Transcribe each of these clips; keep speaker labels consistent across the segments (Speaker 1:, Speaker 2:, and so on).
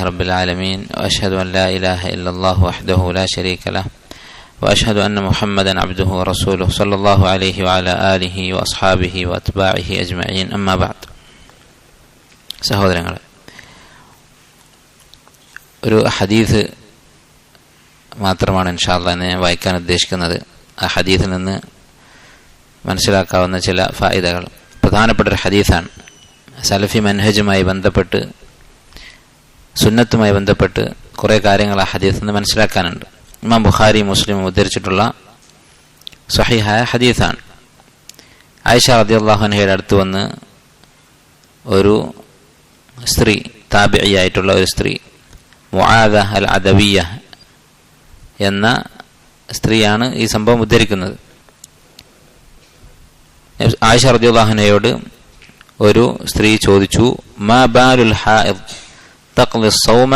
Speaker 1: رب العالمين وأشهد أن لا إله إلا الله وحده لا شريك له وأشهد أن محمدا عبده ورسوله صلى الله عليه وعلى آله وأصحابه وأتباعه أجمعين أما بعد. സഹോദരങ്ങളെ, ഒരു ഹദീസ് മാത്രമാണ് ഇൻഷാ അല്ലാഹ് ഞാൻ വായിക്കാൻ ഉദ്ദേശിക്കുന്നത്. ആ ഹദീസിൽ നിന്ന് മനസ്സിലാക്കാവുന്ന ചില ഫായിദകൾ. പ്രധാനപ്പെട്ട ഒരു ഹദീസാണ്. സലഫി മൻഹജുമായി ബന്ധപ്പെട്ട്, സുന്നത്തുമായി ബന്ധപ്പെട്ട് കുറേ കാര്യങ്ങൾ ആ ഹദീസിൽ നിന്ന് മനസ്സിലാക്കാനുണ്ട്. ഇമാം ബുഖാരി മുസ്ലിം ഉദ്ധരിച്ചിട്ടുള്ള സ്വഹീഹായ ഹദീസാണ്. ആയിഷ റളിയല്ലാഹു അൻഹയുടെ അടുത്ത് വന്ന് ഒരു സ്ത്രീ, താബിഇയായിട്ടുള്ള ഒരു സ്ത്രീ, മുആദ അൽ അദവിയ്യ എന്ന സ്ത്രീയാണ് ഈ സംഭവം ഉദ്ധരിക്കുന്നത്. ആയിഷ റളിയല്ലാഹു അൻഹയോട് ഒരു സ്ത്രീ ചോദിച്ചു, മാ ബാലുൽ ഹായിദ് തഖ്ലി സൗമ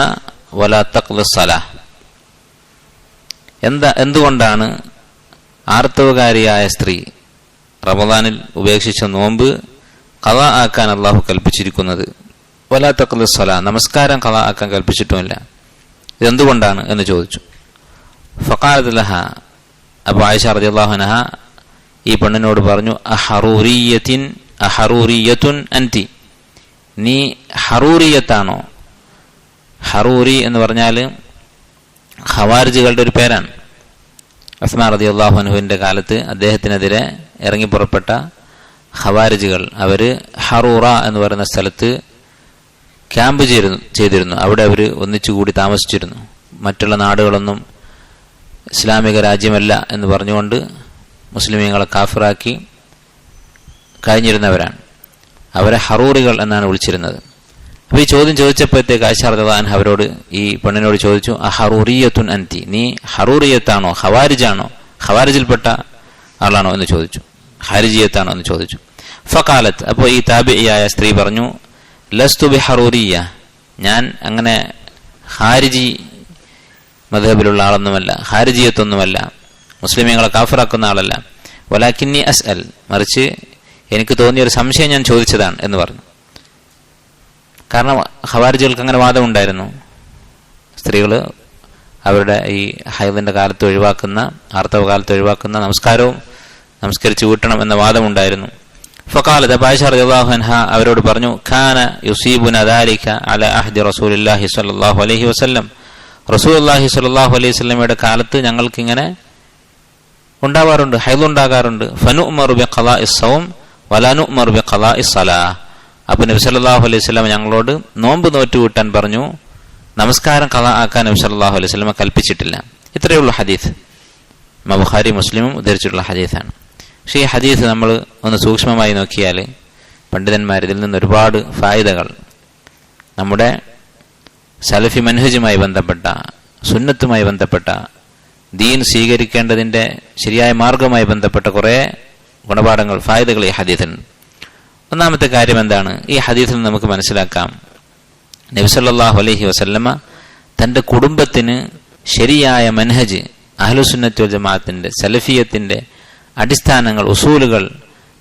Speaker 1: വലാ തഖ്ലി സ്വലാഹ്. എന്തുകൊണ്ടാണ് ആർത്തവകാരിയായ സ്ത്രീ റമദാനിൽ ഉപേക്ഷിച്ച നോമ്പ് ഖളാ ആക്കാൻ അള്ളാഹു കൽപ്പിച്ചിരിക്കുന്നത്, വലാ തഖ്ലി സ്വലാഹ്, നമസ്കാരം ഖളാ ആക്കാൻ കൽപ്പിച്ചിട്ടുമില്ല, ഇതെന്തുകൊണ്ടാണ് എന്ന് ചോദിച്ചു. ഫഖാലത് ലഹ, അപ്പോൾ ആയിഷ റളിയല്ലാഹു അൻഹ ഈ പെണ്ണിനോട് പറഞ്ഞു, അഹറൂറിയത്തുൻ അൻതി, നീ ഹറൂറിയത്താണോ? ഹറൂറി എന്ന് പറഞ്ഞാൽ ഖവാരിജുകളുടെ ഒരു പേരാണ്. ഉസ്മാൻ റളിയല്ലാഹു അൻഹുവിൻ്റെ കാലത്ത് അദ്ദേഹത്തിനെതിരെ ഇറങ്ങി പുറപ്പെട്ട ഖവാരിജുകൾ, അവർ ഹറൂറ എന്ന് പറയുന്ന സ്ഥലത്ത് ക്യാമ്പ് ചെയ്തിരുന്നു. അവിടെ അവർ ഒന്നിച്ചുകൂടി താമസിച്ചിരുന്നു. മറ്റുള്ള നാടുകളൊന്നും ഇസ്ലാമിക രാജ്യമല്ല എന്ന് പറഞ്ഞുകൊണ്ട് മുസ്ലിമീങ്ങളെ കാഫിറാക്കി കഴിഞ്ഞിരുന്നവരാണ്. അവരെ ഹറൂറികൾ എന്നാണ് വിളിച്ചിരുന്നത്. അപ്പോൾ ഈ ചോദ്യം ചോദിച്ചപ്പോഴത്തേക്ക് ആയിഷ റളിയല്ലാഹു അൻഹ അവരോട്, ഈ പെണ്ണിനോട് ചോദിച്ചു, അഹറൂറിയത്തുൻ അൻതി, നീ ഹറൂറിയത്താണോ, ഖവാരിജാണോ, ഖവാരിജിൽപ്പെട്ട ആളാണോ എന്ന് ചോദിച്ചു, ഖാരിജിയത്താണോ എന്ന് ചോദിച്ചു. ഫഖാലത്ത്, അപ്പോൾ ഈ താബിഇയായ സ്ത്രീ പറഞ്ഞു, ലസ്തു ബി ഹറൂറിയ, ഞാൻ അങ്ങനെ ഖാരിജി മദ്ഹബിലുള്ള ആളൊന്നുമല്ല, ഖാരിജിയത്തൊന്നുമല്ല, മുസ്ലിമീങ്ങളെ കാഫിറാക്കുന്ന ആളല്ല. വലാകിന്നി അസ്അൽ, മറിച്ച് എനിക്ക് തോന്നിയൊരു സംശയം ഞാൻ ചോദിച്ചതാണ് എന്ന് പറഞ്ഞു. കാരണം ഖവാരിജികൾക്ക് അങ്ങനെ വാദമുണ്ടായിരുന്നു, സ്ത്രീകൾ അവരുടെ ഈ ഹൈദിന്റെ കാലത്ത് ഒഴിവാക്കുന്ന, ആർത്തവ കാലത്ത് ഒഴിവാക്കുന്ന നമസ്കാരവും നമസ്കരിച്ച് വീട്ടണം എന്ന വാദമുണ്ടായിരുന്നു. ഫഖാലത്, ആയിഷ റളിയല്ലാഹു അൻഹ അവരോട് പറഞ്ഞു, ഖാന യുസീബുന ദാലിക അലാ അഹ്ദി റസൂലില്ലാഹി സ്വല്ലല്ലാഹു അലൈഹി വസല്ലം, റസൂലുള്ളാഹി സ്വല്ലല്ലാഹു അലൈഹി വസല്ലമയുടെ കാലത്ത് ഞങ്ങൾക്കിങ്ങനെ ഉണ്ടാവാറുണ്ട്, ഹൈദുണ്ടാകാറുണ്ട്. ഫനുഅ്മറു ബിഖളാഇസ് സൗം വലാ നുഅ്മറു ബിഖളാഇസ് സ്വലാഹ്. അപ്പോൾ നബി സല്ലല്ലാഹു അലൈഹി വസല്ലം ഞങ്ങളോട് നോമ്പ് നോറ്റ് വീട്ടാൻ പറഞ്ഞു, നമസ്കാരം ഖളാ ആക്കാൻ നബി സല്ലല്ലാഹു അലൈഹി വസല്ലം കൽപ്പിച്ചിട്ടില്ല. ഇത്രയേ ഉള്ളൂ ഹദീസ്. ഇമാം ബുഖാരി മുസ്ലിമും ഉദ്ധരിച്ചിട്ടുള്ള ഹദീസാണ്. പക്ഷേ ഈ ഹദീസ് നമ്മൾ ഒന്ന് സൂക്ഷ്മമായി നോക്കിയാൽ പണ്ഡിതന്മാർ ഇതിൽ നിന്ന് ഒരുപാട് ഫായിദകൾ, നമ്മുടെ സലഫി മൻഹജുമായി ബന്ധപ്പെട്ട, സുന്നത്തുമായി ബന്ധപ്പെട്ട, ദീൻ സ്വീകരിക്കേണ്ടതിൻ്റെ ശരിയായ മാർഗവുമായി ബന്ധപ്പെട്ട കുറേ ഗുണപാഠങ്ങൾ, ഫായിദകൾ ഈ ഹദീസിന്. ഒന്നാമത്തെ കാര്യം എന്താണ്? ഈ ഹദീസിൽ നമുക്ക് മനസ്സിലാക്കാം, നബി സല്ലല്ലാഹു അലൈഹി വസല്ലമ തൻ്റെ കുടുംബത്തിന് ശരിയായ മൻഹജ്, അഹ്ലുസുന്നത്ത് വൽ ജമാഅത്തിൻ്റെ, സലഫിയത്തിൻ്റെ അടിസ്ഥാനങ്ങൾ, ഉസൂലുകൾ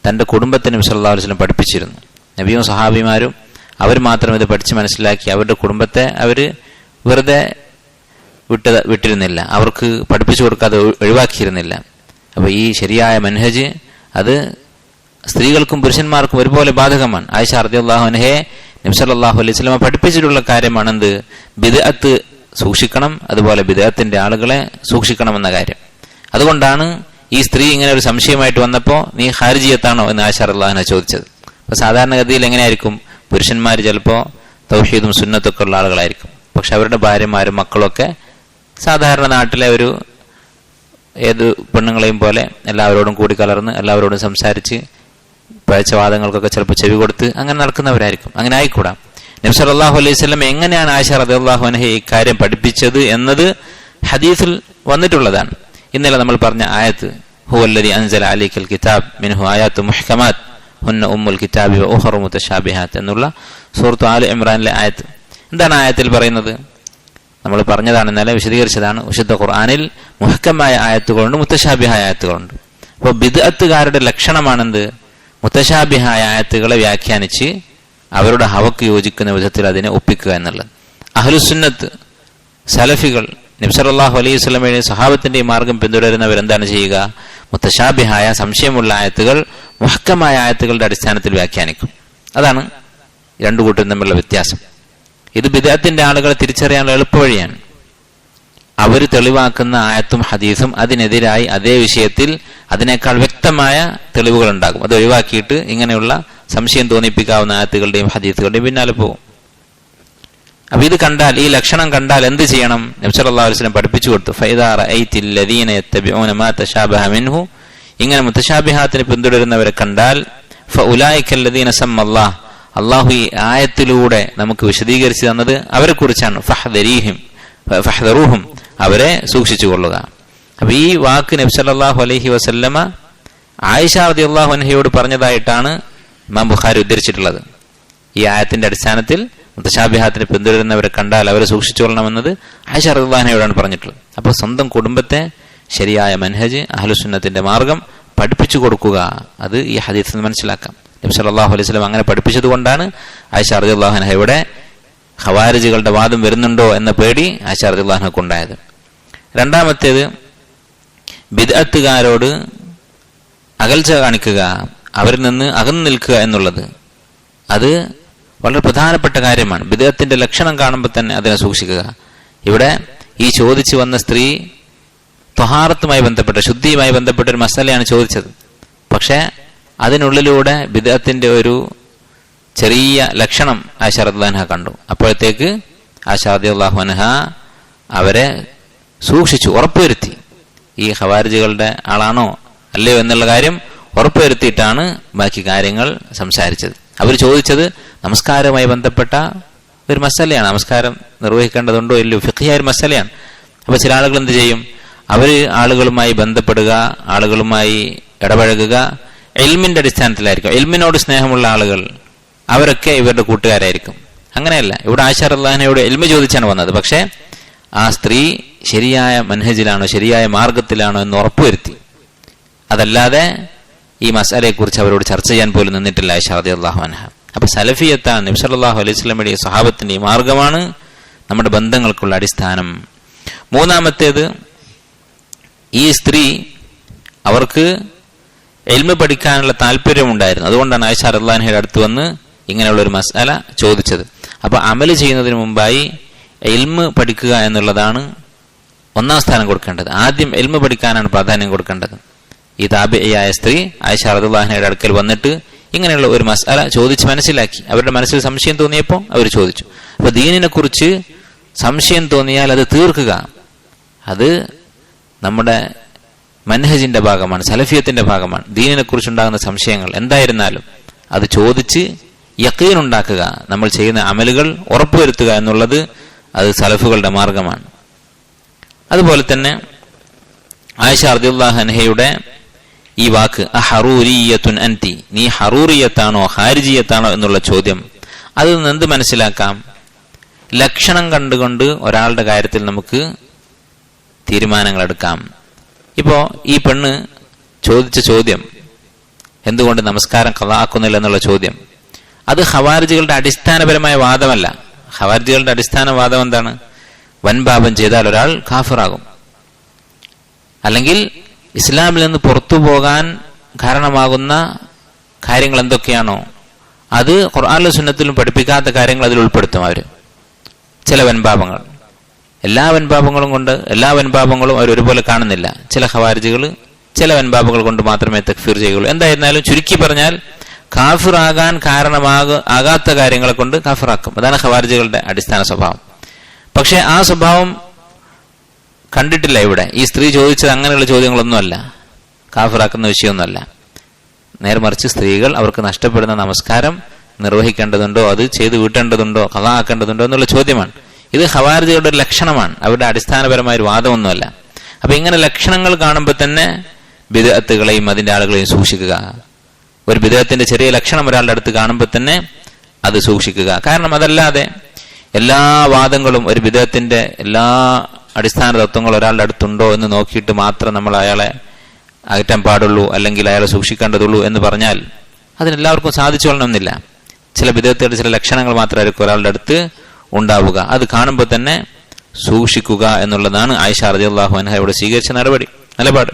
Speaker 1: തൻ്റെ കുടുംബത്തിന് നബി സല്ലല്ലാഹു അലൈഹി വസല്ലം പഠിപ്പിച്ചിരുന്നു. നബിയും സഹാബിമാരും അവർ മാത്രം ഇത് പഠിച്ച് മനസ്സിലാക്കി അവരുടെ കുടുംബത്തെ അവർ വെറുതെ വിട്ടിരുന്നില്ല, അവർക്ക് പഠിപ്പിച്ചു കൊടുക്കാതെ ഒഴിവാക്കിയിരുന്നില്ല. അപ്പോൾ ഈ ശരിയായ മൻഹജ് അത് സ്ത്രീകൾക്കും പുരുഷന്മാർക്കും ഒരുപോലെ ബാധകമാണ്. ആയിഷ റളിയല്ലാഹു അൻഹയെ നബി സല്ലല്ലാഹു അലൈഹി വസല്ലം പഠിപ്പിച്ചിട്ടുള്ള കാര്യമാണെന്ത്? ബിദ്അത്ത് സൂക്ഷിക്കണം, അതുപോലെ ബിദ്അത്തിന്റെ ആളുകളെ സൂക്ഷിക്കണമെന്ന കാര്യം. അതുകൊണ്ടാണ് ഈ സ്ത്രീ ഇങ്ങനെ ഒരു സംശയമായിട്ട് വന്നപ്പോൾ, നീ ഖാരിജിയത്താണോ എന്ന് ആയിഷ റളിയല്ലാഹു അൻഹ ചോദിച്ചത്. അപ്പോൾ സാധാരണഗതിയിൽ എങ്ങനെയായിരിക്കും? പുരുഷന്മാർ ചിലപ്പോൾ തൗഹീദും സുന്നത്തൊക്കെ ഉള്ള ആളുകളായിരിക്കും, പക്ഷെ അവരുടെ ഭാര്യമാരും മക്കളൊക്കെ സാധാരണ നാട്ടിലെ ഒരു ഏത് പെണ്ണുങ്ങളെയും പോലെ എല്ലാവരോടും കൂടിക്കലർന്ന് എല്ലാവരോടും സംസാരിച്ച് പഴച്ചവാദങ്ങൾക്കൊക്കെ ചിലപ്പോൾ ചെവി കൊടുത്ത് അങ്ങനെ നടക്കുന്നവരായിരിക്കും. അങ്ങനെ ആയിക്കൂടാ. നബി സല്ലല്ലാഹു അലൈഹി വസല്ലം എങ്ങനെയാണ് ആയിഷ റളിയല്ലാഹു അൻഹയെ ഈ കാര്യം പഠിപ്പിച്ചത് എന്നത് ഹദീസിൽ വന്നിട്ടുള്ളതാണ്. ഇന്നലെ നമ്മൾ പറഞ്ഞ ആയത്ത്, ഹുവല്ലദീ അൻസല അലൈക്കൽ കിതാബ് മിൻഹു ആയാത്തു മുഹ്കമാത്ത് ഹുന്ന ഉമ്മുൽ കിതാബി വ ഉഖറു മുതശാബിഹാത്ത് എന്നുള്ള സൂറത്ത് ആൽ ഇംറാനിലെ ആയത്ത്. എന്താണ് ആയത്തിൽ പറയുന്നത്? നമ്മൾ പറഞ്ഞതാണ്, ഇന്നലെ വിശദീകരിച്ചതാണ്. വിശുദ്ധ ഖുർആനിൽ മുഹ്കമായ ആയത്തുകളുണ്ട്, മുത്തശാബിഹായ ആയത്തുകളുണ്ട്. അപ്പോൾ ബിദ്അത്തുകാരുടെ ലക്ഷണമാണെന്ത്? മുത്തശാബിഹായ ആയത്തുകളെ വ്യാഖ്യാനിച്ച് അവരുടെ ഹവക്ക് യോജിക്കുന്ന വിധത്തിൽ അതിനെ ഒപ്പിക്കുക എന്നുള്ളത്. അഹ്ലുസുന്നത്ത് സലഫികൾ നബി സല്ലല്ലാഹു അലൈഹി വസല്ലമയുടെ സഹാബത്തിന്റെ മാർഗം പിന്തുടരുന്നവരെന്താണ് ചെയ്യുക? മുത്തശാബിഹായ സംശയമുള്ള ആയത്തുകൾ മുഹക്കമായ ആയത്തുകളുടെ അടിസ്ഥാനത്തിൽ വ്യാഖ്യാനിക്കും. അതാണ് രണ്ടു കൂട്ടരും തമ്മിലുള്ള വ്യത്യാസം. ഇത് ബിദ്അത്തിന്റെ ആളുകളെ തിരിച്ചറിയാനുള്ള എളുപ്പവഴിയാണ്. അവർ തെളിവാക്കുന്ന ആയത്തും ഹദീസും അതിനെതിരായി അതേ വിഷയത്തിൽ അതിനേക്കാൾ വ്യക്തമായ തെളിവുകൾ ഉണ്ടാകും. അത് ഒഴിവാക്കിയിട്ട് ഇങ്ങനെയുള്ള സംശയം തോന്നിപ്പിക്കാവുന്ന ആയത്തുകളുടെയും ഹദീസുകളുടെയും പിന്നാലെ പോകും. അപ്പൊ ഇത് കണ്ടാൽ, ഈ ലക്ഷണം കണ്ടാൽ എന്ത് ചെയ്യണം? നബി സല്ലല്ലാഹു അലൈഹി വസല്ലം പഠിപ്പിച്ചു കൊടുത്തു. ഫൈദാ റഅയ്തിൽ ലദീന യത്തബിഊന മാ തശാബഹ മിൻഹു, ഇങ്ങനെ മുത്തശാബിഹാത്തിനെ പിന്തുടരുന്നവരെ കണ്ടാൽ ഫഉലൈക ലദീന സമ്മല്ലാഹ്, അല്ലാഹു ഈ ആയത്തിലൂടെ നമുക്ക് വിശദീകരിച്ചു തന്നത് അവരെ കുറിച്ചാണ്. ഫഹ്ദറൂഹും, അവരെ സൂക്ഷിച്ചു കൊള്ളുക. അപ്പൊ ഈ വാക്ക് നബി സല്ലല്ലാഹു അലൈഹി വസല്ലമ ആയിഷ റളിയല്ലാഹു അൻഹയോട് പറഞ്ഞതായിട്ടാണ് ഇമാം ബുഖാരി ഉദ്ധരിച്ചിട്ടുള്ളത്. ഈ ആയത്തിന്റെ അടിസ്ഥാനത്തിൽ മുത്തശാബിഹാത്തിനെ പിന്തുടരുന്നവരെ കണ്ടാൽ അവരെ സൂക്ഷിച്ചുകൊള്ളണമെന്നത് ആയിഷ റളിയല്ലാഹു അൻഹയോടാണ് പറഞ്ഞിട്ടുള്ളത്. അപ്പോൾ സ്വന്തം കുടുംബത്തെ ശരിയായ മൻഹജ്, അഹ്ലുസുന്നത്തിന്റെ മാർഗം പഠിപ്പിച്ചു കൊടുക്കുക, അത് ഈ ഹദീസിൽ നിന്ന് മനസ്സിലാക്കാം. നബി സല്ലല്ലാഹു അലൈഹി വസല്ലം അങ്ങനെ പഠിപ്പിച്ചത് കൊണ്ടാണ് ആയിഷ റളിയല്ലാഹു അൻഹയുടെ ഖവാരിജുകളുടെ വാദം വരുന്നുണ്ടോ എന്ന പേടി ആയിഷ റളിയല്ലാഹു അൻഹയ്ക്ക് ഉണ്ടായത്. രണ്ടാമത്തേത്, ബിദ്അത്തുകാരോട് അകൽച്ച കാണിക്കുക, അവരിൽ നിന്ന് അകന്നു നിൽക്കുക എന്നുള്ളത്, അത് വളരെ പ്രധാനപ്പെട്ട കാര്യമാണ്. ബിദ്അത്തിന്റെ ലക്ഷണം കാണുമ്പോൾ തന്നെ അതിനെ സൂക്ഷിക്കുക. ഇവിടെ ഈ ചോദിച്ചു വന്ന സ്ത്രീ ത്വഹാറത്തുമായി ബന്ധപ്പെട്ട, ശുദ്ധിയുമായി ബന്ധപ്പെട്ട ഒരു മസലയാണ് ചോദിച്ചത്. പക്ഷെ അതിനുള്ളിലൂടെ ബിദ്അത്തിന്റെ ഒരു ചെറിയ ലക്ഷണം ആയിഷ റളിയല്ലാഹു അൻഹ കണ്ടു. അപ്പോഴത്തേക്ക് ആയിഷ റളിയല്ലാഹു അൻഹ അവരെ സൂക്ഷിച്ചു, ഉറപ്പുവരുത്തി. ഈ ഖവാരിജുകളുടെ ആളാണോ അല്ലയോ എന്നുള്ള കാര്യം ഉറപ്പുവരുത്തിയിട്ടാണ് ബാക്കി കാര്യങ്ങൾ സംസാരിച്ചത്. അവർ ചോദിച്ചത് നമസ്കാരവുമായി ബന്ധപ്പെട്ട ഒരു മസലയാണ്. നമസ്കാരം നിർവഹിക്കേണ്ടതുണ്ടോ ഇല്ലയോ, ഫിഖ്ഹിയായ ഒരു മസലയാണ്. അപ്പൊ ചില ആളുകൾ എന്ത് ചെയ്യും? അവർ ആളുകളുമായി ബന്ധപ്പെടുക, ആളുകളുമായി ഇടപഴകുക ഇൽമിന്റെ അടിസ്ഥാനത്തിലായിരിക്കും. ഇൽമിനോട് സ്നേഹമുള്ള ആളുകൾ അവരൊക്കെ ഇവരുടെ കൂട്ടുകാരായിരിക്കും. അങ്ങനെയല്ല, ഇവിടെ ആയിഷ റളിയല്ലാഹു അൻഹയോട് ഇൽമ് ചോദിച്ചാണ് വന്നത്. പക്ഷെ ആ സ്ത്രീ ശരിയായ മൻഹജിലാണോ, ശരിയായ മാർഗത്തിലാണോ എന്ന് ഉറപ്പുവരുത്തി. അതല്ലാതെ ഈ മസലയെക്കുറിച്ച് അവരോട് ചർച്ച ചെയ്യാൻ പോലും നിന്നിട്ടില്ല ആയിഷ റളിയല്ലാഹു അൻഹ. അപ്പൊ സലഫിയത്താണ്, നബി സല്ലല്ലാഹു അലൈഹി വസല്ലമയുടെ സ്വഹാബത്തിന്റെ ഈ മാർഗമാണ് നമ്മുടെ ബന്ധങ്ങൾക്കുള്ള അടിസ്ഥാനം. മൂന്നാമത്തേത്, ഈ സ്ത്രീ അവർക്ക് ഇൽമ് പഠിക്കാനുള്ള താല്പര്യമുണ്ടായിരുന്നു. അതുകൊണ്ടാണ് ആയിഷ റളിയല്ലാഹു അൻഹയുടെ അടുത്ത് വന്ന് ഇങ്ങനെയുള്ള ഒരു മസ്അല ചോദിച്ചത്. അപ്പൊ അമല് ചെയ്യുന്നതിന് മുമ്പായി ഇൽമ് പഠിക്കുക എന്നുള്ളതാണ് ഒന്നാം സ്ഥാനം കൊടുക്കേണ്ടത്. ആദ്യം ഇൽമ് പഠിക്കാനാണ് പ്രാധാന്യം കൊടുക്കേണ്ടത്. ഈ താബിഈയായ സ്ത്രീ ആയിഷ റളിയല്ലാഹു അൻഹയുടെ അടുക്കൽ വന്നിട്ട് ഇങ്ങനെയുള്ള ഒരു മസ്അല ചോദിച്ച് മനസ്സിലാക്കി. അവരുടെ മനസ്സിൽ സംശയം തോന്നിയപ്പോൾ അവർ ചോദിച്ചു. അപ്പൊ ദീനിനെ കുറിച്ച് സംശയം തോന്നിയാൽ അത് തീർക്കുക, അത് നമ്മുടെ മൻഹജിന്റെ ഭാഗമാണ്, സലഫിയത്തിന്റെ ഭാഗമാണ്. ദീനിനെ കുറിച്ചുണ്ടാകുന്ന സംശയങ്ങൾ എന്തായിരുന്നാലും അത് ചോദിച്ച് യഖീൻ ഉണ്ടാക്കുക, നമ്മൾ ചെയ്യുന്ന അമലുകൾ ഉറപ്പുവരുത്തുക എന്നുള്ളത് അത് സലഫുകളുടെ മാർഗമാണ്. അതുപോലെ തന്നെ ആയിഷ റളിയല്ലാഹു അൻഹയുടെ ഈ വാക്ക് അഹറൂരിയത്തുൻ അൻതി, നീ ഹറൂറിയത്താണോ ഖാരിജിയത്താണോ എന്നുള്ള ചോദ്യം, അതിൽ നിന്ന് എന്ത് മനസ്സിലാക്കാം? ലക്ഷണം കണ്ടുകൊണ്ട് ഒരാളുടെ കാര്യത്തിൽ നമുക്ക് തീരുമാനങ്ങൾ എടുക്കാം. ഇപ്പോ ഈ പെണ്ണ് ചോദിച്ച ചോദ്യം, എന്തുകൊണ്ട് നമസ്കാരം ഖളാക്കുന്നില്ല എന്നുള്ള ചോദ്യം, അത് ഖവാരിജികളുടെ അടിസ്ഥാനപരമായ വാദമല്ല. ഖവാരിജികളുടെ അടിസ്ഥാന വാദം എന്താണ്? വൻപാപം ചെയ്താൽ ഒരാൾ കാഫിറാകും, അല്ലെങ്കിൽ ഇസ്ലാമിൽ നിന്ന് പുറത്തു പോകാൻ കാരണമാകുന്ന കാര്യങ്ങൾ എന്തൊക്കെയാണോ അത് ഖുർആനിലും സുന്നത്തിലും പഠിപ്പിക്കാത്ത കാര്യങ്ങൾ അതിൽ ഉൾപ്പെടുത്തും അവർ. ചില വൻപാപങ്ങൾ, എല്ലാ വൻപാപങ്ങളും അവർ ഒരുപോലെ കാണുന്നില്ല. ചില ഖവാരിജികൾ ചില വൻപാപങ്ങൾ കൊണ്ട് മാത്രമേ തക്ഫീർ ചെയ്യുള്ളൂ. എന്തായിരുന്നാലും ചുരുക്കി പറഞ്ഞാൽ കാഫിറാകാൻ ആകാത്ത കാര്യങ്ങളെ കൊണ്ട് കാഫിറാക്കും. അതാണ് ഖവാരിജികളുടെ അടിസ്ഥാന സ്വഭാവം. പക്ഷെ ആ സ്വഭാവം കണ്ടിട്ടില്ല ഇവിടെ. ഈ സ്ത്രീ ചോദിച്ചത് അങ്ങനെയുള്ള ചോദ്യങ്ങളൊന്നുമല്ല, കാഫിറാക്കുന്ന വിഷയമൊന്നുമല്ല. നേരെ മറിച്ച് സ്ത്രീകൾ അവർക്ക് നഷ്ടപ്പെടുന്ന നമസ്കാരം നിർവഹിക്കേണ്ടതുണ്ടോ, അത് ചെയ്ത് വീട്ടേണ്ടതുണ്ടോ, ഖളാ ആക്കേണ്ടതുണ്ടോ എന്നുള്ള ചോദ്യമാണ്. ഇത് ഖവാരിജികളുടെ ഒരു ലക്ഷണമാണ്, അവരുടെ അടിസ്ഥാനപരമായ ഒരു വാദമൊന്നുമല്ല. അപ്പൊ ഇങ്ങനെ ലക്ഷണങ്ങൾ കാണുമ്പോൾ തന്നെ ബിദ്അത്തുകളെയും അതിന്റെ ആളുകളെയും സൂക്ഷിക്കുക. ഒരു ബിദ്അത്തിന്റെ ചെറിയ ലക്ഷണം ഒരാളുടെ അടുത്ത് കാണുമ്പോൾ തന്നെ അത് സൂക്ഷിക്കുക. കാരണം അതല്ലാതെ എല്ലാ വാദങ്ങളും, ഒരു ബിദ്അത്തിന്റെ എല്ലാ അടിസ്ഥാന തത്വങ്ങളും ഒരാളുടെ അടുത്തുണ്ടോ എന്ന് നോക്കിയിട്ട് മാത്രം നമ്മൾ അയാളെ അകറ്റാൻ പാടുള്ളൂ, അല്ലെങ്കിൽ അയാളെ സൂക്ഷിക്കേണ്ടതുള്ളൂ എന്ന് പറഞ്ഞാൽ അതിനെല്ലാവർക്കും സാധിച്ചു കൊള്ളണമെന്നില്ല. ചില ബിദ്അത്തുകളുടെ ചില ലക്ഷണങ്ങൾ മാത്രമായിരിക്കും ഒരാളുടെ അടുത്ത് ഉണ്ടാവുക. അത് കാണുമ്പോൾ തന്നെ സൂക്ഷിക്കുക എന്നുള്ളതാണ് ആയിഷ റളിയല്ലാഹു അൻഹ ഇവിടെ സ്വീകരിച്ച നിലപാട്.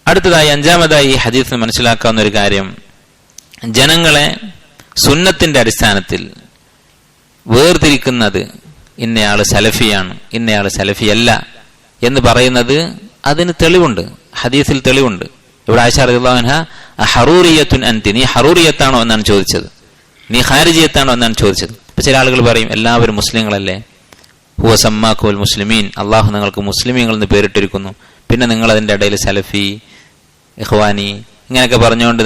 Speaker 1: അടുത്തതായി അഞ്ചാമതായി ഈ ഹദീസിൽ മനസ്സിലാക്കാവുന്ന ഒരു കാര്യം, ജനങ്ങളെ സുന്നത്തിന്റെ അടിസ്ഥാനത്തിൽ വേർതിരിക്കുന്നത് ഇന്നയാള് സലഫിയാണ്, ഇന്നയാള് സലഫിയല്ല എന്ന് പറയുന്നത് അതിന് തെളിവുണ്ട്, ഹദീസിൽ തെളിവുണ്ട്. ഇവിടെ ആയിഷ റളിയല്ലാഹു അൻഹ ഹറൂറിയത്തുൻ അൻതി, നീ ഹറൂറിയത്താണോ എന്നാണ് ചോദിച്ചത്, നീ ഖാരിജിയത്താണോ എന്നാണ് ചോദിച്ചത്. ഇപ്പൊ ചില ആളുകൾ പറയും എല്ലാവരും മുസ്ലിങ്ങളല്ലേ, ഹുവ സമ്മാക്കുൽ മുസ്ലിമീൻ, അള്ളാഹു നിങ്ങൾക്ക് മുസ്ലിമീങ്ങൾ എന്ന് പേരിട്ടിരിക്കുന്നു, പിന്നെ നിങ്ങൾ അതിൻ്റെ ഇടയിൽ സലഫി, ഇഖ്വാനി ഇങ്ങനെയൊക്കെ പറഞ്ഞുകൊണ്ട്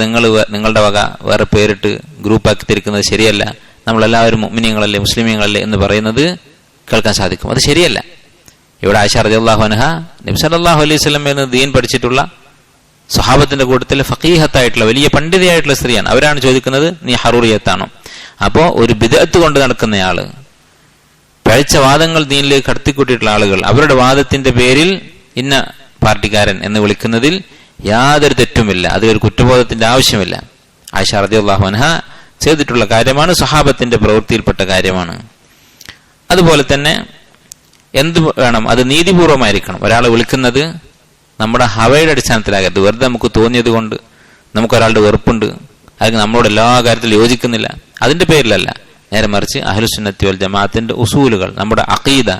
Speaker 1: നിങ്ങളുടെ വക വേറെ പേരിട്ട് ഗ്രൂപ്പാക്കി തിരിക്കുന്നത് ശരിയല്ല, നമ്മളെല്ലാവരും മുഅ്മിനീങ്ങളല്ലേ മുസ്ലിമീങ്ങളല്ലേ എന്ന് പറയുന്നത് കേൾക്കാൻ സാധിക്കും. അത് ശരിയല്ല. ഇവിടെ ആയിഷ റളിയല്ലാഹു അൻഹ നബി സല്ലല്ലാഹു അലൈഹി വസല്ലം എന്ന് ദീൻ പഠിച്ചിട്ടുള്ള സ്വഹാബത്തിന്റെ കൂട്ടത്തിൽ ഫഖീഹത്തായിട്ടുള്ള വലിയ പണ്ഡിതയായിട്ടുള്ള സ്ത്രീയാണ്. അവരാണ് ചോദിക്കുന്നത് നീ ഹറൂറിയത്താണോ. അപ്പോൾ ഒരു ബിദ്അത്ത് കൊണ്ട് നടക്കുന്നയാള്, പഴച്ച വാദങ്ങൾ ദീനിലേക്ക് കടത്തിക്കൂട്ടിയിട്ടുള്ള ആളുകൾ, അവരുടെ വാദത്തിന്റെ പേരിൽ ഇന്ന പാർട്ടിക്കാരൻ എന്ന് വിളിക്കുന്നതിൽ യാതൊരു തെറ്റുമില്ല, അതിലൊരു കുറ്റബോധത്തിന്റെ ആവശ്യമില്ല. ആയിഷ റളിയല്ലാഹു അൻഹ ചെയ്തിട്ടുള്ള കാര്യമാണ്, സ്വഹാബത്തിന്റെ പ്രവൃത്തിയിൽപ്പെട്ട കാര്യമാണ്. അതുപോലെ തന്നെ എന്ത് വേണം, അത് നീതിപൂർവമായിരിക്കണം. ഒരാളെ വിളിക്കുന്നത് നമ്മുടെ ഹവയുടെ അടിസ്ഥാനത്തിലാകരുത്. വെറുതെ നമുക്ക് തോന്നിയത് കൊണ്ട് നമുക്കൊരാളുടെ വെറുപ്പുണ്ട്, അല്ലെങ്കിൽ നമ്മളോട് എല്ലാ കാര്യത്തിലും യോജിക്കുന്നില്ല, അതിന്റെ പേരിലല്ല. നേരെ മറിച്ച് അഹ്ലുസുന്നത്തി വൽ ജമാഅത്തിന്റെ ഉസൂലുകൾ, നമ്മുടെ അഖീദ,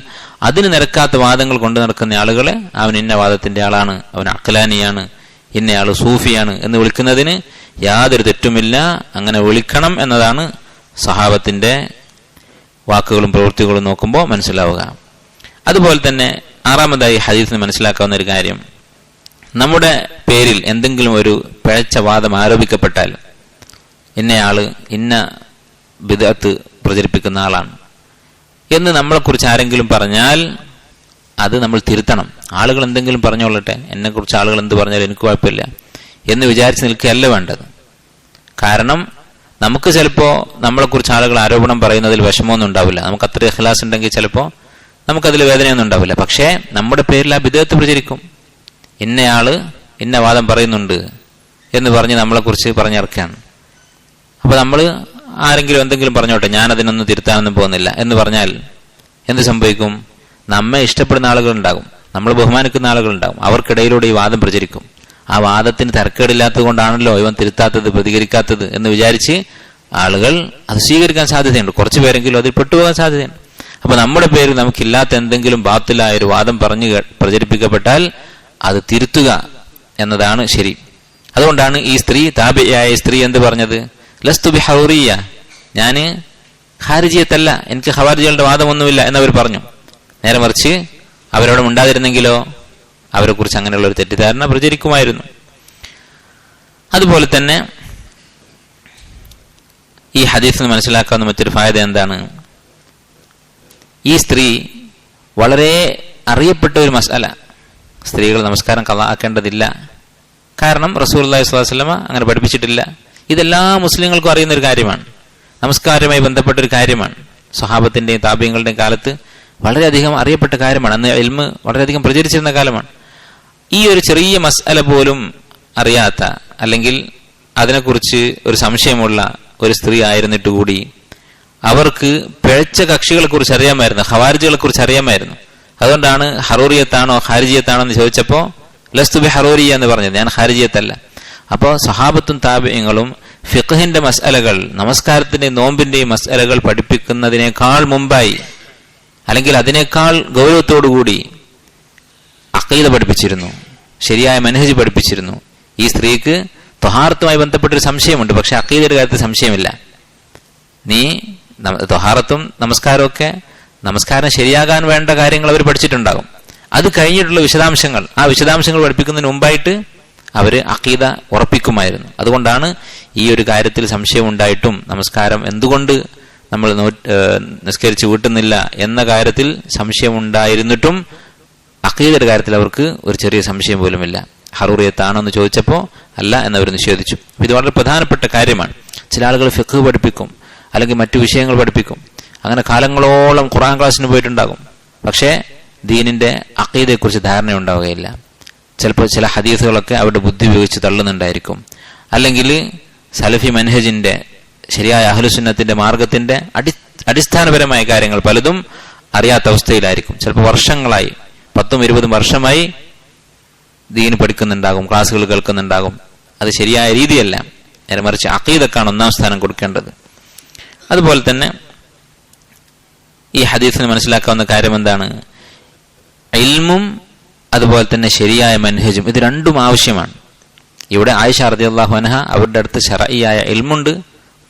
Speaker 1: അതിന് നിരക്കാത്ത വാദങ്ങൾ കൊണ്ട് നടക്കുന്ന ആളുകളെ അവൻ ഇന്ന വാദത്തിന്റെ ആളാണ്, അവൻ അഖ്ലാനിയാണ്, ഇന്നയാള് സൂഫിയാണ് എന്ന് വിളിക്കുന്നതിന് യാതൊരു തെറ്റുമില്ല. അങ്ങനെ വിളിക്കണം എന്നതാണ് സഹാബത്തിന്റെ വാക്കുകളും പ്രവൃത്തികളും നോക്കുമ്പോൾ മനസ്സിലാവുക. അതുപോലെ തന്നെ ആറാമതായി ഹദീസിന് മനസ്സിലാക്കാവുന്ന ഒരു കാര്യം, നമ്മുടെ പേരിൽ എന്തെങ്കിലും ഒരു പിഴച്ച വാദം ആരോപിക്കപ്പെട്ടാൽ, ഇന്നയാള് ഇന്ന ബിദ്അത്ത് പ്രചരിപ്പിക്കുന്ന ആളാണ് എന്ന് നമ്മളെക്കുറിച്ച് ആരെങ്കിലും പറഞ്ഞാൽ അത് നമ്മൾ തിരുത്തണം. ആളുകൾ എന്തെങ്കിലും പറഞ്ഞോളട്ടെ, എന്നെക്കുറിച്ച് ആളുകൾ എന്ത് പറഞ്ഞാലും എനിക്ക് കുഴപ്പമില്ല എന്ന് വിചാരിച്ച് നിൽക്കുകയല്ല വേണ്ടത്. കാരണം നമുക്ക് ചിലപ്പോൾ നമ്മളെക്കുറിച്ച് ആളുകൾ ആരോപണം പറയുന്നതിൽ വിഷമമൊന്നും ഉണ്ടാവില്ല, നമുക്ക് അത്ര ഇഖ്ലാസ് ഉണ്ടെങ്കിൽ ചിലപ്പോൾ നമുക്കതിൽ വേദനയൊന്നും ഉണ്ടാവില്ല. പക്ഷേ നമ്മുടെ പേരിൽ ആ ബിദ്അത്ത് പ്രചരിക്കും, ഇന്നയാള് ഇന്ന വാദം പറയുന്നുണ്ട് എന്ന് പറഞ്ഞ് നമ്മളെക്കുറിച്ച് പറഞ്ഞിറക്കുകയാണ്. അപ്പൊ നമ്മൾ ആരെങ്കിലും എന്തെങ്കിലും പറഞ്ഞോട്ടെ, ഞാൻ അതിനൊന്നും തിരുത്താനൊന്നും പോകുന്നില്ല എന്ന് പറഞ്ഞാൽ എന്ത് സംഭവിക്കും? നമ്മെ ഇഷ്ടപ്പെടുന്ന ആളുകളുണ്ടാകും, നമ്മൾ ബഹുമാനിക്കുന്ന ആളുകളുണ്ടാകും, അവർക്കിടയിലൂടെ ഈ വാദം പ്രചരിക്കും. ആ വാദത്തിന് തരക്കേടില്ലാത്തത് കൊണ്ടാണല്ലോ ഇവൻ തിരുത്താത്തത്, പ്രതികരിക്കാത്തത് എന്ന് വിചാരിച്ച് ആളുകൾ അത് സ്വീകരിക്കാൻ സാധ്യതയുണ്ട്. കുറച്ചു പേരെങ്കിലും അതിൽ പെട്ടുപോകാൻ സാധ്യതയുണ്ട്. അപ്പൊ നമ്മുടെ പേരിൽ നമുക്കില്ലാത്ത എന്തെങ്കിലും ബാത്തിലായ ഒരു വാദം പറഞ്ഞ് പ്രചരിപ്പിക്കപ്പെട്ടാൽ അത് തിരുത്തുക എന്നതാണ് ശരി. അതുകൊണ്ടാണ് ഈ സ്ത്രീ, താബിയായ സ്ത്രീ എന്ത് പറഞ്ഞത്? ലസ്തു ബി ഹൗറിയ, ഞാന് ഖാരിജിയത്തല്ല, എനിക്ക് ഖവാരിജികളുടെ വാദമൊന്നുമില്ല എന്നവർ പറഞ്ഞു. നേരെ മറിച്ച് അവരോട് ഉണ്ടാതിരുന്നെങ്കിലോ അവരെ കുറിച്ച് അങ്ങനെയുള്ള ഒരു തെറ്റിദ്ധാരണ പ്രചരിക്കുമായിരുന്നു. അതുപോലെ തന്നെ ഈ ഹദീസിന് മനസ്സിലാക്കാവുന്ന മറ്റൊരു ഫായദ എന്താണ്? ഈ സ്ത്രീ വളരെ അറിയപ്പെട്ട ഒരു മസ്അല, സ്ത്രീകൾ നമസ്കാരം ഖളാ ആക്കേണ്ടതില്ല, കാരണം റസൂലുള്ളാഹി സ്വല്ലല്ലാഹു അലൈഹി വസല്ലം അങ്ങനെ പഠിപ്പിച്ചിട്ടില്ല. ഇതെല്ലാ മുസ്ലിങ്ങൾക്കും അറിയുന്ന ഒരു കാര്യമാണ്, നമസ്കാരവുമായി ബന്ധപ്പെട്ട ഒരു കാര്യമാണ്. സ്വഹാബത്തിന്റെയും താബിഈങ്ങളുടെയും കാലത്ത് വളരെയധികം അറിയപ്പെട്ട കാര്യമാണ്. അന്ന് ഇൽമ് വളരെയധികം പ്രചരിച്ചിരുന്ന കാലമാണ്. ഈ ഒരു ചെറിയ മസ്അല പോലും അറിയാത്ത, അല്ലെങ്കിൽ അതിനെക്കുറിച്ച് ഒരു സംശയമുള്ള ഒരു സ്ത്രീ ആയിരുന്നിട്ട് കൂടി അവർക്ക് പിഴച്ച കക്ഷികളെ കുറിച്ച് അറിയാമായിരുന്നു, ഖവാരിജികളെ കുറിച്ച് അറിയാമായിരുന്നു. അതുകൊണ്ടാണ് ഹറൂറിയത്താണോ ഖാരിജിയത്താണോ എന്ന് ചോദിച്ചപ്പോൾ ലസ്തു ബി ഹറൂറിയ എന്ന് പറഞ്ഞത്, ഞാൻ ഖാരിജിയത്തല്ല. അപ്പോൾ സഹാബത്തും താബിഈങ്ങളും ഫിഖ്ഹിന്റെ മസ്അലകൾ, നമസ്കാരത്തിന്റെയും നോമ്പിന്റെയും മസ്അലകൾ പഠിപ്പിക്കുന്നതിനേക്കാൾ മുമ്പായി, അല്ലെങ്കിൽ അതിനേക്കാൾ ഗൗരവത്തോടുകൂടി അഖീദ പഠിപ്പിച്ചിരുന്നു, ശരിയായ മനഹജ് പഠിപ്പിച്ചിരുന്നു. ഈ സ്ത്രീക്ക് ത്വഹാറത്തുമായി ബന്ധപ്പെട്ടൊരു സംശയമുണ്ട്, പക്ഷെ അഖീദയുടെ കാര്യത്തിൽ സംശയമില്ല. നീ ത്വഹാറത്തും നമസ്കാരമൊക്കെ, നമസ്കാരം ശരിയാകാൻ വേണ്ട കാര്യങ്ങൾ അവർ പഠിച്ചിട്ടുണ്ടാകും. അത് കഴിഞ്ഞിട്ടുള്ള വിശദാംശങ്ങൾ, ആ വിശദാംശങ്ങൾ പഠിപ്പിക്കുന്നതിന് മുമ്പായിട്ട് അവര് അഖീദ ഉറപ്പിക്കുമായിരുന്നു. അതുകൊണ്ടാണ് ഈ ഒരു കാര്യത്തിൽ സംശയം ഉണ്ടായിട്ടും നമസ്കാരം എന്തുകൊണ്ട് നമ്മൾ നിസ്കരിച്ച് വീട്ടുന്നില്ല എന്ന കാര്യത്തിൽ സംശയമുണ്ടായിരുന്നിട്ടും അഖീദയുടെ കാര്യത്തിൽ അവർക്ക് ഒരു ചെറിയ സംശയം പോലുമില്ല. ഹറൂറിയത്താണോ എന്ന് ചോദിച്ചപ്പോൾ അല്ല എന്നവർ നിഷേധിച്ചു. ഇത് വളരെ പ്രധാനപ്പെട്ട കാര്യമാണ്. ചില ആളുകൾ ഫിഖ് പഠിപ്പിക്കും, അല്ലെങ്കിൽ മറ്റു വിഷയങ്ങൾ പഠിപ്പിക്കും, അങ്ങനെ കാലങ്ങളോളം ഖുർആൻ ക്ലാസ്സിന് പോയിട്ടുണ്ടാകും, പക്ഷേ ദീനിന്റെ അഖീദയെക്കുറിച്ച് ധാരണ ഉണ്ടാവുകയില്ല. ചിലപ്പോൾ ചില ഹദീസുകളൊക്കെ അവരുടെ ബുദ്ധി ഉപയോഗിച്ച് തള്ളുന്നുണ്ടായിരിക്കും, അല്ലെങ്കിൽ സലഫി മനഹജിന്റെ ശരിയായ അഹ്ലുസുന്നത്തിന്റെ മാർഗത്തിന്റെ അടിസ്ഥാനപരമായ കാര്യങ്ങൾ പലതും അറിയാത്ത അവസ്ഥയിലായിരിക്കും. ചിലപ്പോൾ വർഷങ്ങളായി 10-20 വർഷമായി ദീന് പഠിക്കുന്നുണ്ടാകും, ക്ലാസ്സുകൾ കേൾക്കുന്നുണ്ടാകും. അത് ശരിയായ രീതിയല്ല. നേരെ മറിച്ച് അഖീദക്കാണ് ഒന്നാം സ്ഥാനം കൊടുക്കേണ്ടത്. അതുപോലെ തന്നെ ഈ ഹദീസിന് മനസ്സിലാക്കാവുന്ന കാര്യം എന്താണ്? ഇൽമും അതുപോലെ തന്നെ ശരിയായ മൻഹജും, ഇത് രണ്ടും ആവശ്യമാണ്. ഇവിടെ ആയിഷ റളിയല്ലാഹു അൻഹ അവരുടെ അടുത്ത് ശർഈയായ ഇൽമുണ്ട്.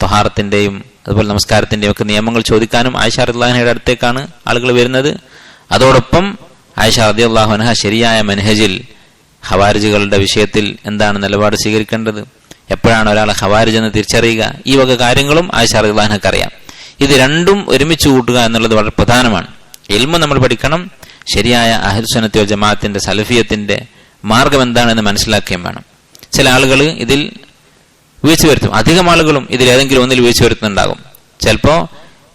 Speaker 1: ത്വഹാറത്തിന്റെയും അതുപോലെ നമസ്കാരത്തിന്റെയും ഒക്കെ നിയമങ്ങൾ ചോദിക്കാനും ആയിഷ റളിയല്ലാഹു അൻഹയുടെ അടുത്തേക്കാണ് ആളുകൾ വരുന്നത്. അതോടൊപ്പം ആയിഷ റളിയല്ലാഹു അൻഹ ശരിയായ മൻഹജിൽ ഖവാരിജുകളുടെ വിഷയത്തിൽ എന്താണ് നിലപാട് സ്വീകരിക്കേണ്ടത്, എപ്പോഴാണ് ഒരാളെ ഖവാരിജ് എന്ന് തിരിച്ചറിയുക, ഈ വക കാര്യങ്ങളും ആയിഷ റളിയല്ലാഹു അൻഹയ്ക്ക് അറിയാം. ഇത് രണ്ടും ഒരുമിച്ച് കൂട്ടുക എന്നുള്ളത് വളരെ പ്രധാനമാണ്. ഇൽമു നമ്മൾ പഠിക്കണം, ശരിയായ അഹ്ലുസ് സുന്നത്തി വൽ ജമാഅത്തിന്റെ സലഫിയത്തിന്റെ മാർഗം എന്താണെന്ന് മനസ്സിലാക്കുകയും വേണം. ചില ആളുകൾ ഇതിൽ വീഴ്ച വരുത്തും. അധികം ആളുകളും ഇതിൽ ഏതെങ്കിലും ഒന്നിൽ വീഴ്ച വരുത്തുന്നുണ്ടാകും. ചിലപ്പോൾ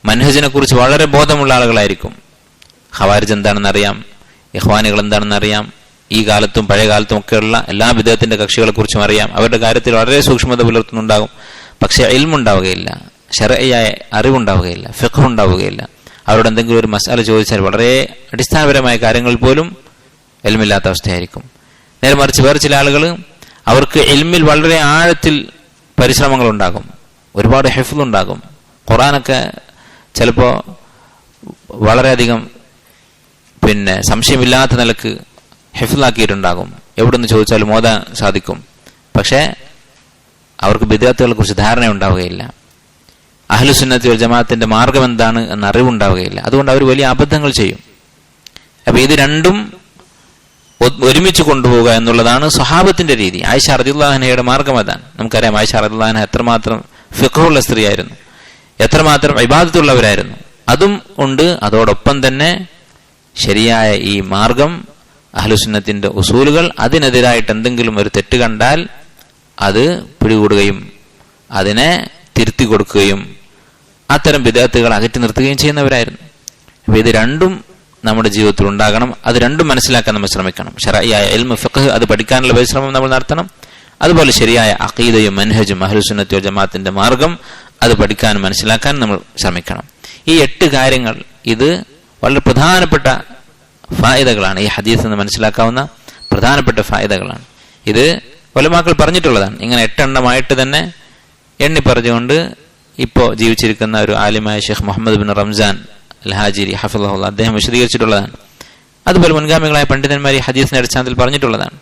Speaker 1: മൻഹജിനെ കുറിച്ച് വളരെ ബോധമുള്ള ആളുകളായിരിക്കും. ഖവാരിജ് എന്താണെന്ന് അറിയാം, ഇഖ്വാനികൾ എന്താണെന്ന് അറിയാം, ഈ കാലത്തും പഴയ കാലത്തും ഒക്കെയുള്ള എല്ലാ ബിദ്അത്തിന്റെ കക്ഷികളെ കുറിച്ചും അറിയാം. അവരുടെ കാര്യത്തിൽ വളരെ സൂക്ഷ്മത പുലർത്തുന്നുണ്ടാകും. പക്ഷെ ഇൽമുണ്ടാവുകയില്ല, ശർഈയായ അറിവുണ്ടാവുകയില്ല, ഫിഖ് ഉണ്ടാവുകയില്ല. അവരോട് എന്തെങ്കിലും ഒരു മസ്അല ചോദിച്ചാൽ വളരെ അടിസ്ഥാനപരമായ കാര്യങ്ങൾ പോലും ഇൽമില്ലാത്ത അവസ്ഥയായിരിക്കും. നേരെ മറിച്ച് വേറെ ചില ആളുകൾ അവർക്ക് ഇൽമിൽ വളരെ ആഴത്തിൽ പരിശ്രമങ്ങൾ ഉണ്ടാകും, ഒരുപാട് ഹിഫ്ളുണ്ടാകും. ഖുർആനൊക്കെ ചിലപ്പോൾ വളരെയധികം സംശയമില്ലാത്ത നിലക്ക് ഹിഫ്ളാക്കിയിട്ടുണ്ടാകും. എവിടെ നിന്ന് ചോദിച്ചാലും ഓതാൻ സാധിക്കും. പക്ഷേ അവർക്ക് ബിദ്അത്തുകളെ കുറിച്ച് ധാരണ ഉണ്ടാവുകയില്ല, അഹ്ലുസ് സുന്നത്തി വൽ ജമാഅത്തിന്റെ മാർഗം എന്താണ് എന്ന അറിവുണ്ടാവുകയില്ല. അതുകൊണ്ട് അവർ വലിയ അബദ്ധങ്ങൾ ചെയ്യും. അപ്പൊ ഇത് രണ്ടും ഒരുമിച്ച് കൊണ്ടുപോവുക എന്നുള്ളതാണ് സ്വഹാബത്തിന്റെ രീതി. ആയിഷ റളിയല്ലാഹു അൻഹയുടെ മാർഗം അതാണ്. നമുക്കറിയാം ആയിഷ റളിയല്ലാഹു അൻഹ എത്രമാത്രം ഫിഖ്ഹുള്ള സ്ത്രീയായിരുന്നു, എത്രമാത്രം ഇബാദത്തുള്ളവരായിരുന്നു. അതും ഉണ്ട്. അതോടൊപ്പം തന്നെ ശരിയായ ഈ മാർഗം, അഹ്ലുസ് സുന്നത്തിന്റെ ഉസൂലുകൾ, അതിനെതിരായിട്ട് എന്തെങ്കിലും ഒരു തെറ്റ് കണ്ടാൽ അത് പിടികൂടുകയും അതിനെ തിരുത്തി കൊടുക്കുകയും അത്തരം ബിദ്അത്തുകൾ അകറ്റി നിർത്തുകയും ചെയ്യുന്നവരായിരുന്നു. അപ്പൊ ഇത് രണ്ടും നമ്മുടെ ജീവിതത്തിൽ ഉണ്ടാകണം. അത് രണ്ടും മനസ്സിലാക്കാൻ നമ്മൾ ശ്രമിക്കണം. ശർഈയായ ഇൽമു ഫിഖ് അത് പഠിക്കാനുള്ള പരിശ്രമം നമ്മൾ നടത്തണം. അതുപോലെ ശരിയായ അഖീദയും മൻഹജും അഹ്ലുസ് സുന്നത്തി വൽ ജമാഅത്തിന്റെ മാർഗം അത് പഠിക്കാനും മനസ്സിലാക്കാനും നമ്മൾ ശ്രമിക്കണം. ഈ 8 കാര്യങ്ങൾ ഇത് വളരെ പ്രധാനപ്പെട്ട ഫായിദകളാണ്. ഈ ഹദീസ് എന്ന് മനസ്സിലാക്കാവുന്ന പ്രധാനപ്പെട്ട ഫായിദകളാണ്. ഇത് ഉലമാക്കൾ പറഞ്ഞിട്ടുള്ളതാണ്. ഇങ്ങനെ 8 എണ്ണമായിട്ട് തന്നെ എണ്ണി പറഞ്ഞുകൊണ്ട് ഇപ്പോൾ ജീവിച്ചിരിക്കുന്ന ഒരു ആലിമായ ഷെയ്ഖ് മുഹമ്മദ് ബിൻ റംസാൻ അൽ ഹാജിരി ഹഫിളഹുല്ലാഹ് അദ്ദേഹം വിശദീകരിച്ചിട്ടുള്ളതാണ്. അതുപോലെ മുൻഗാമികളായ പണ്ഡിതന്മാർ ഈ ഹദീസിന്റെ അടിസ്ഥാനത്തിൽ പറഞ്ഞിട്ടുള്ളതാണ്.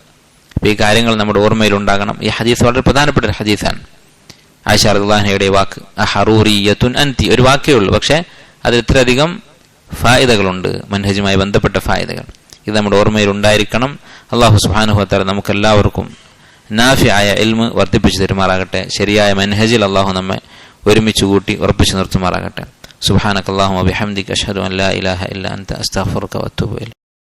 Speaker 1: അപ്പോൾ ഈ കാര്യങ്ങൾ നമ്മുടെ ഓർമ്മയിൽ ഉണ്ടാകണം. ഈ ഹദീസ് വളരെ പ്രധാനപ്പെട്ട ഒരു ഹദീസാണ്. ആയിഷ റളിയല്ലാഹു അൻഹയുടെ വാക്ക് അഹറൂറിയത്തുൻ അൻതി, ഒരു വാക്കേ ഉള്ളൂ, പക്ഷെ അതിൽ ഇത്രയധികം ഫായിദകളുണ്ട്, മൻഹജുമായി ബന്ധപ്പെട്ട ഫായിദകൾ. ഇത് നമ്മുടെ ഓർമ്മയിൽ ഉണ്ടായിരിക്കണം. അല്ലാഹു സുബ്ഹാനഹു വ തആല നമുക്കെല്ലാവർക്കും നാഫിയായ ഇൽമ് വർദ്ധിപ്പിച്ചു തരുമാറാകട്ടെ. ശരിയായ മൻഹജിൽ അല്ലാഹു നമ്മെ ഒരുമിച്ച് കൂട്ടി ഉറപ്പിച്ചു നിർത്തുമാറാകട്ടെ. സുബ്ഹാനക അല്ലാഹുമ്മ ബിഹംദിക അഷ്ഹദു അൻ ലാ ഇലാഹ ഇല്ല അൻത അസ്തഗ്ഫിറുക വഅത്തൂബു ഇലൈക്.